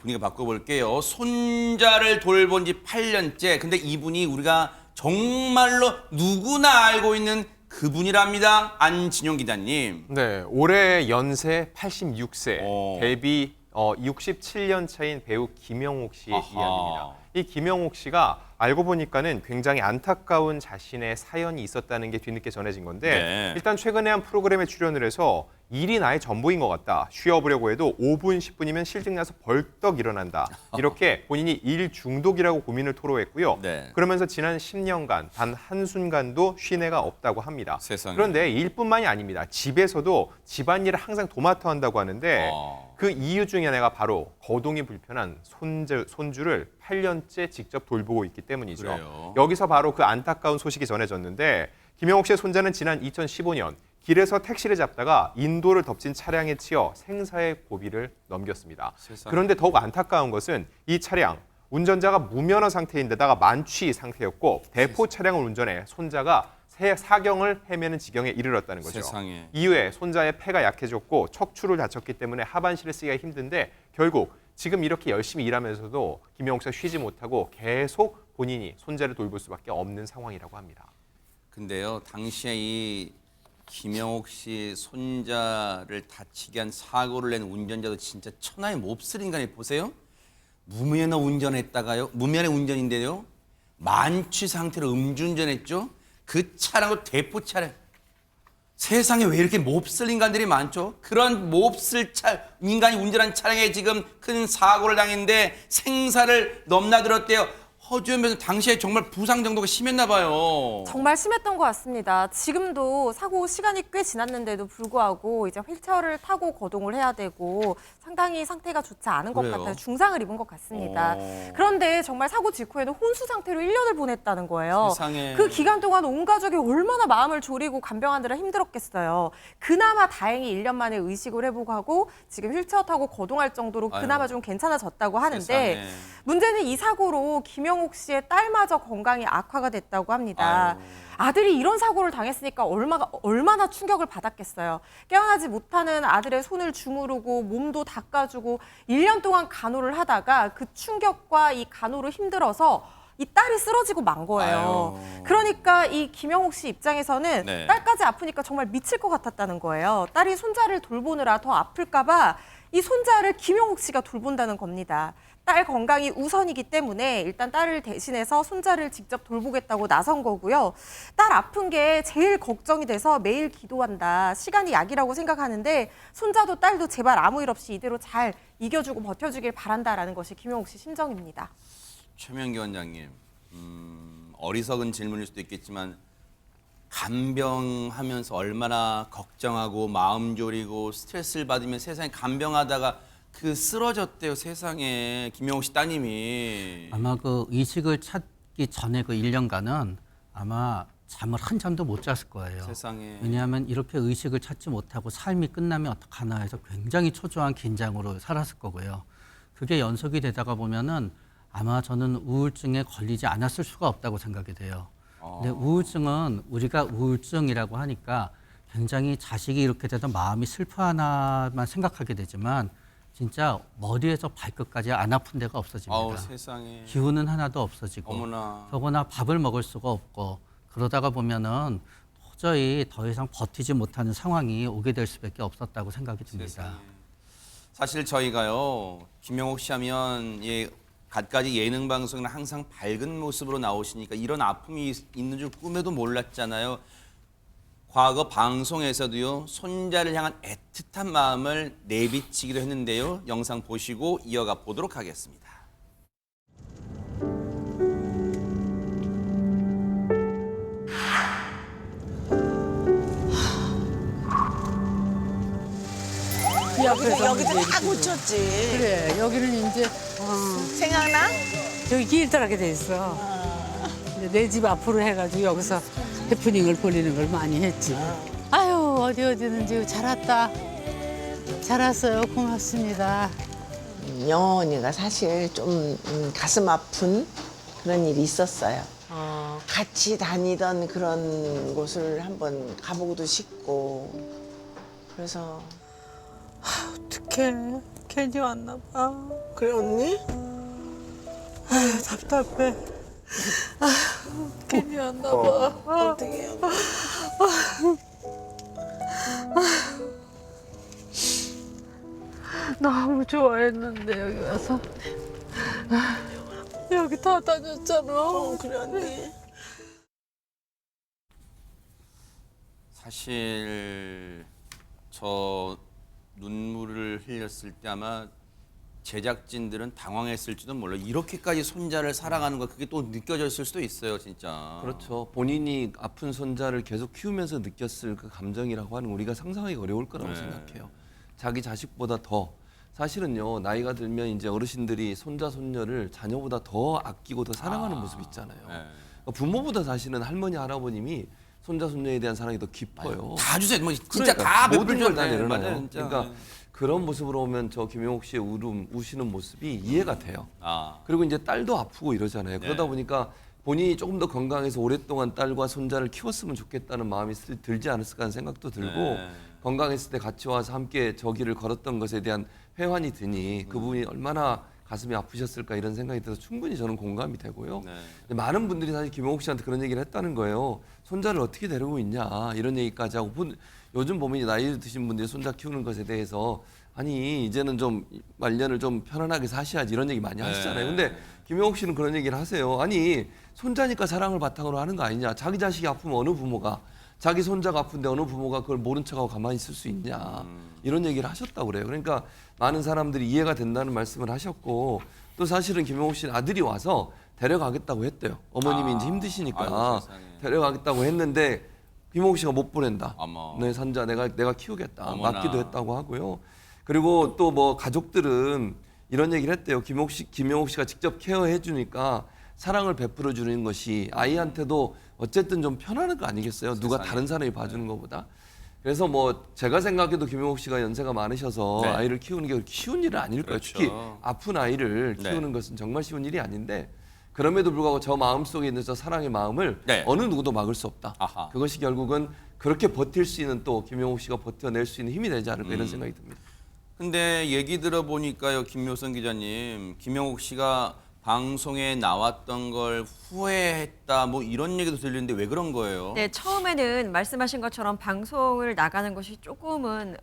분위기 바꿔볼게요. 손자를 돌본 지 8년째. 근데 이분이 우리가 정말로 누구나 알고 있는 그분이랍니다. 안진용 기자님. 네, 올해 연세 86세, 데뷔 67년 차인 배우 김영옥 씨의 아하. 이야기입니다. 이 김영옥 씨가 알고 보니까는 굉장히 안타까운 자신의 사연이 있었다는 게 뒤늦게 전해진 건데 네. 일단 최근에 한 프로그램에 출연을 해서 일이 나의 전부인 것 같다. 쉬어보려고 해도 5분, 10분이면 실증나서 벌떡 일어난다. 이렇게 본인이 일 중독이라고 고민을 토로했고요. 네. 그러면서 지난 10년간 단 한순간도 쉰 해가 없다고 합니다. 세상에. 그런데 일뿐만이 아닙니다. 집에서도 집안일을 항상 도맡아 한다고 하는데 그 이유 중에 하나가 바로 거동이 불편한 손주를 8년째 직접 돌보고 있기 때문이죠. 그래요? 여기서 바로 그 안타까운 소식이 전해졌는데 김영옥 씨의 손자는 지난 2015년 길에서 택시를 잡다가 인도를 덮친 차량에 치여 생사의 고비를 넘겼습니다. 세상에. 그런데 더욱 안타까운 것은 이 차량 운전자가 무면허 상태인데다가 만취 상태였고 대포 차량을 운전해 손자가 사경을 헤매는 지경에 이르렀다는 거죠. 세상에. 이후에 손자의 폐가 약해졌고 척추를 다쳤기 때문에 하반신을 쓰기가 힘든데 결국 지금 이렇게 열심히 일하면서도 김영옥 씨가 쉬지 못하고 계속 본인이 손자를 돌볼 수밖에 없는 상황이라고 합니다. 근데요, 당시에 이 김영옥 씨 손자를 다치게 한 사고를 낸 운전자도 진짜 천하의 몹쓸 인간이 보세요. 무면허 운전했다가요. 무면허 운전인데요. 만취 상태로 음주운전했죠. 그 차량도 대포 차량. 세상에 왜 이렇게 몹쓸 인간들이 많죠? 그런 몹쓸 인간이 운전한 차량에 지금 큰 사고를 당했는데 생사를 넘나들었대요. 허주연 당시에 정말 부상 정도가 심했나 봐요. 정말 심했던 것 같습니다. 지금도 사고 시간이 꽤 지났는데도 불구하고 이제 휠체어를 타고 거동을 해야 되고 상당히 상태가 좋지 않은 것 그래요? 같아요. 중상을 입은 것 같습니다. 그런데 정말 사고 직후에는 혼수 상태로 1년을 보냈다는 거예요. 세상에. 그 기간 동안 온 가족이 얼마나 마음을 졸이고 간병하느라 힘들었겠어요. 그나마 다행히 1년 만에 의식을 회복하고 지금 휠체어 타고 거동할 정도로 그나마 아유. 좀 괜찮아졌다고 하는데 세상에. 문제는 이 사고로 김영옥 씨의 딸마저 건강이 악화가 됐다고 합니다. 아유. 아들이 이런 사고를 당했으니까 얼마나 충격을 받았겠어요. 깨어나지 못하는 아들의 손을 주무르고 몸도 닦아주고 1년 동안 간호를 하다가 그 충격과 이 간호로 힘들어서 이 딸이 쓰러지고 만 거예요. 아유. 그러니까 이 김영옥 씨 입장에서는 네. 딸까지 아프니까 정말 미칠 것 같았다는 거예요. 딸이 손자를 돌보느라 더 아플까 봐 이 손자를 김영옥 씨가 돌본다는 겁니다. 딸 건강이 우선이기 때문에 일단 딸을 대신해서 손자를 직접 돌보겠다고 나선 거고요. 딸 아픈 게 제일 걱정이 돼서 매일 기도한다. 시간이 약이라고 생각하는데 손자도 딸도 제발 아무 일 없이 이대로 잘 이겨주고 버텨주길 바란다라는 것이 김영옥 씨 심정입니다. 최명기 원장님, 어리석은 질문일 수도 있겠지만 간병하면서 얼마나 걱정하고 마음 졸이고 스트레스를 받으면 세상에 간병하다가 그 쓰러졌대요. 세상에 김영옥 씨 따님이. 아마 그 의식을 찾기 전에 그 1년간은 아마 잠을 한 잠도 못 잤을 거예요. 세상에. 왜냐하면 이렇게 의식을 찾지 못하고 삶이 끝나면 어떡하나 해서 굉장히 초조한 긴장으로 살았을 거고요. 그게 연속이 되다가 보면은 아마 저는 우울증에 걸리지 않았을 수가 없다고 생각이 돼요. 근데 우울증은 우리가 우울증이라고 하니까 굉장히 자식이 이렇게 돼서 마음이 슬퍼하나만 생각하게 되지만 진짜 머리에서 발끝까지 안 아픈 데가 없어집니다. 아우 세상에. 기운은 하나도 없어지고 어머나. 더구나 밥을 먹을 수가 없고 그러다가 보면은 도저히 더 이상 버티지 못하는 상황이 오게 될 수밖에 없었다고 생각이 듭니다. 세상에. 사실 저희가요 김영옥 씨 하면 갖가지 예능 방송은 항상 밝은 모습으로 나오시니까 이런 아픔이 있는 줄 꿈에도 몰랐잖아요. 과거 방송에서도요 손자를 향한 애틋한 마음을 내비치기도 했는데요. 영상 보시고 이어가 보도록 하겠습니다. 여기도 다 고쳤지. 그래, 여기는 이제 생각나? 여기 길들하게 돼 있어. 내 집 앞으로 해가지고 여기서 해프닝을 벌리는 걸 많이 했지. 아유, 어디든지 잘 왔다. 잘 왔어요. 고맙습니다. 영원이가 사실 좀 가슴 아픈 그런 일이 있었어요. 같이 다니던 그런 곳을 한번 가보고도 싶고 그래서 어떡해. 괜히 왔나 봐. 그래 언니? 아유, 답답해. 아유, 괜히 왔나 봐. 어떡해. 너무 좋아했는데 여기 와서. 아유, 여기 다 다녔잖아. 그래 언니. 사실 저 눈물을 흘렸을 때 아마 제작진들은 당황했을지도 몰라요. 이렇게까지 손자를 사랑하는 거 그게 또 느껴졌을 수도 있어요, 진짜. 그렇죠. 본인이 아픈 손자를 계속 키우면서 느꼈을 그 감정이라고 하는 건 우리가 상상하기 어려울 거라고 네. 생각해요. 자기 자식보다 더 사실은요 나이가 들면 이제 어르신들이 손자 손녀를 자녀보다 더 아끼고 더 사랑하는 모습 있잖아요. 네. 그러니까 부모보다 사실은 할머니 할아버님이 손자 손녀에 대한 사랑이 더 깊어요. 다 주세요. 뭐 진짜 그러니까 다 모든 걸 다 네, 내려놔요. 맞아요, 진짜. 그러니까 그런 모습으로 오면 저 김용옥 씨의 우시는 모습이 이해가 돼요. 아. 그리고 이제 딸도 아프고 이러잖아요. 네. 그러다 보니까 본인이 조금 더 건강해서 오랫동안 딸과 손자를 키웠으면 좋겠다는 마음이 들지 않았을까 하는 생각도 들고 네. 건강했을 때 같이 와서 함께 저 길을 걸었던 것에 대한 회환이 드니 그분이 얼마나 가슴이 아프셨을까 이런 생각이 들어서 충분히 저는 공감이 되고요. 네. 근데 많은 분들이 사실 김용옥 씨한테 그런 얘기를 했다는 거예요. 손자를 어떻게 데리고 있냐 이런 얘기까지 하고 요즘 보면 이제 나이 드신 분들이 손자 키우는 것에 대해서 아니 이제는 좀 말년을 좀 편안하게 사셔야지 이런 얘기 많이 하시잖아요. 근데 김용옥 씨는 그런 얘기를 하세요. 아니 손자니까 사랑을 바탕으로 하는 거 아니냐. 자기 자식이 아프면 어느 부모가 자기 손자가 아픈데 어느 부모가 그걸 모른 척하고 가만히 있을 수 있냐. 이런 얘기를 하셨다고 그래요. 그러니까 많은 사람들이 이해가 된다는 말씀을 하셨고 또 사실은 김용옥 씨는 아들이 와서 데려가겠다고 했대요. 어머님이 이제 힘드시니까 아이고, 세상에. 데려가겠다고 했는데 김용옥 씨가 못 보낸다. 어머. 내 손자 내가 키우겠다. 어머나. 맡기도 했다고 하고요. 그리고 또 뭐 가족들은 이런 얘기를 했대요. 김용옥 씨가 직접 케어해 주니까 사랑을 베풀어 주는 것이 아이한테도 어쨌든 좀 편안한 거 아니겠어요? 누가 세상에. 다른 사람이 봐주는 것보다. 그래서 뭐 제가 생각해도 김용옥 씨가 연세가 많으셔서 네. 아이를 키우는 게 그렇게 쉬운 일은 아닐 거예요. 그렇죠. 특히 아픈 아이를 네. 키우는 것은 정말 쉬운 일이 아닌데 그럼에도 불구하고 저 마음속에 있는 저 사랑의 마음을 네. 어느 누구도 막을 수 없다. 아하. 그것이 결국은 그렇게 버틸 수 있는 또 김용옥 씨가 버텨낼 수 있는 힘이 되지 않을까 이런 생각이 듭니다. 근데 얘기 들어보니까요, 김묘선 기자님, 김영옥 씨가 방송에 나왔던 걸 후회했다, 뭐 이런 얘기도 들리는데 왜 그런 거예요? 네, 처음에는 말씀하신 것처럼 방송을 나가는 것이 조금은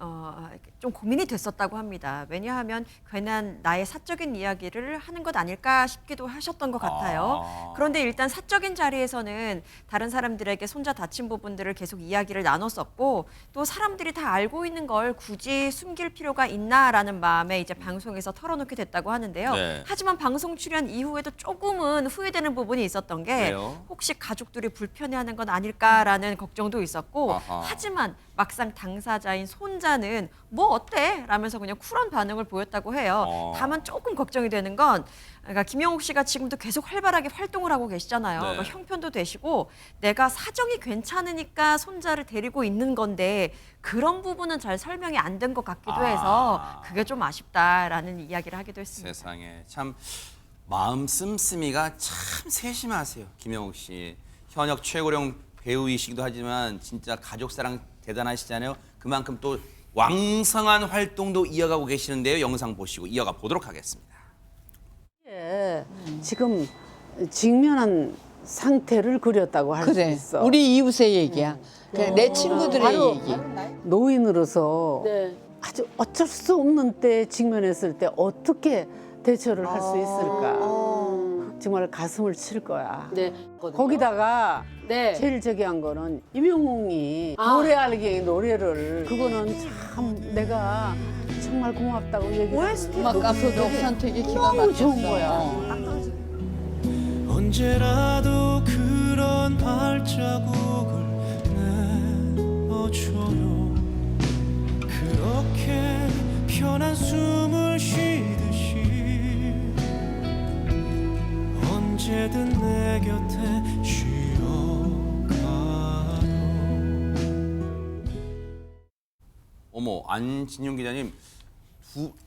좀 고민이 됐었다고 합니다. 왜냐하면 괜한 나의 사적인 이야기를 하는 것 아닐까 싶기도 하셨던 것 같아요. 그런데 일단 사적인 자리에서는 다른 사람들에게 손자 다친 부분들을 계속 이야기를 나눴었고 또 사람들이 다 알고 있는 걸 굳이 숨길 필요가 있나라는 마음에 이제 방송에서 털어놓게 됐다고 하는데요. 네. 하지만 방송 출연 이후에도 조금은 후회되는 부분이 있었던 게 왜요? 혹시 가족들이 불편해하는 건 아닐까라는 걱정도 있었고 아하. 하지만 막상 당사자인 손자는 뭐 어때? 라면서 그냥 쿨한 반응을 보였다고 해요. 다만 조금 걱정이 되는 건 그러니까 김영옥 씨가 지금도 계속 활발하게 활동을 하고 계시잖아요. 네. 그러니까 형편도 되시고 내가 사정이 괜찮으니까 손자를 데리고 있는 건데 그런 부분은 잘 설명이 안 된 것 같기도 해서 그게 좀 아쉽다라는 이야기를 하기도 했습니다. 세상에 참 마음 씀씀이가 참 세심하세요, 김영옥 씨. 현역 최고령 배우이시기도 하지만 진짜 가족사랑 대단하시잖아요. 그만큼 또 왕성한 활동도 이어가고 계시는데요. 영상 보시고 이어가 보도록 하겠습니다. 예, 지금 직면한 상태를 그렸다고 할 수 그래. 있어. 우리 이웃의 얘기야. 그냥 내 친구들의 바로 얘기. 노인으로서 아주 어쩔 수 없는 때에 직면했을 때 어떻게 대처를 할 수 있을까. 정말 가슴을 칠 거야. 네. 거기다가 네. 제일 저기 한 거는 임영웅이 노래하기 노래를 그거는 참 내가 정말 고맙다고 얘기하는 음악 감독 선택이 기가 너무 막혔어. 좋은 거야. 언제라도 그런 발자국을 내어줘요. 그렇게 편한 숨을 쉬듯이 언제든 내 곁에 쉬어가요. 어머, 안진용 기자님,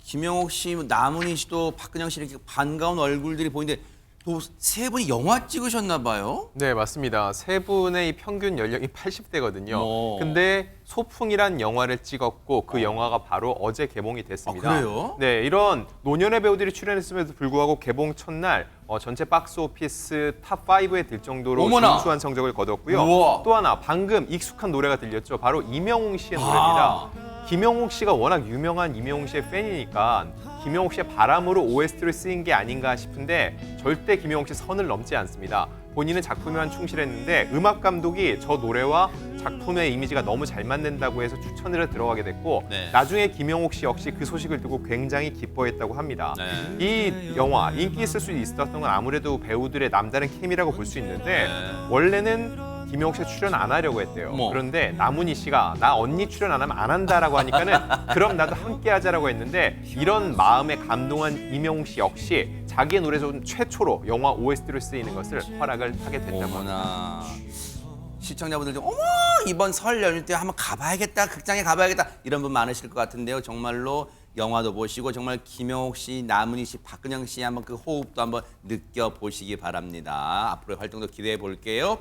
김영옥 씨, 남은희 씨도 박근영 씨 이렇게 반가운 얼굴들이 보이는데 또 세 분이 영화 찍으셨나 봐요. 네, 맞습니다. 세 분의 이 평균 연령이 80대거든요. 오. 근데 소풍이란 영화를 찍었고 그 영화가 바로 어제 개봉이 됐습니다. 아, 그래요? 네, 이런 노년의 배우들이 출연했음에도 불구하고 개봉 첫날 전체 박스 오피스 탑 5에 들 정도로 어머나. 준수한 성적을 거뒀고요. 우와. 또 하나 방금 익숙한 노래가 들렸죠. 바로 이명웅 씨의 아. 노래입니다. 김영욱 씨가 워낙 유명한 이명웅 씨의 팬이니까 김영욱 씨의 바람으로 OST를 쓰인 게 아닌가 싶은데 절대 김영욱 씨 선을 넘지 않습니다. 본인은 작품에만 충실했는데 음악 감독이 저 노래와 작품의 이미지가 너무 잘 맞는다고 해서 추천을 해 들어가게 됐고 네. 나중에 김영욱 씨 역시 그 소식을 듣고 굉장히 기뻐했다고 합니다. 네. 이 영화 인기 있을 수 있었던 건 아무래도 배우들의 남다른 케미라고 볼 수 있는데 네. 원래는 김영욱 씨가 출연 안 하려고 했대요. 어머. 그런데 남은희 씨가 나 언니 출연 안 하면 안 한다라고 하니까는 그럼 나도 함께 하자라고 했는데 이런 마음에 감동한 이명웅 씨 역시 자기의 노래 중 최초로 영화 OST로 쓰이는 것을 허락을 하게 됐다고 합니다. 어머나. 시청자분들도 어머 이번 설 연휴 때 한번 가봐야겠다, 극장에 가봐야겠다 이런 분 많으실 것 같은데요. 정말로 영화도 보시고 정말 김영옥 씨, 남은희 씨, 박근영 씨 한번 그 호흡도 한번 느껴보시기 바랍니다. 앞으로의 활동도 기대해 볼게요.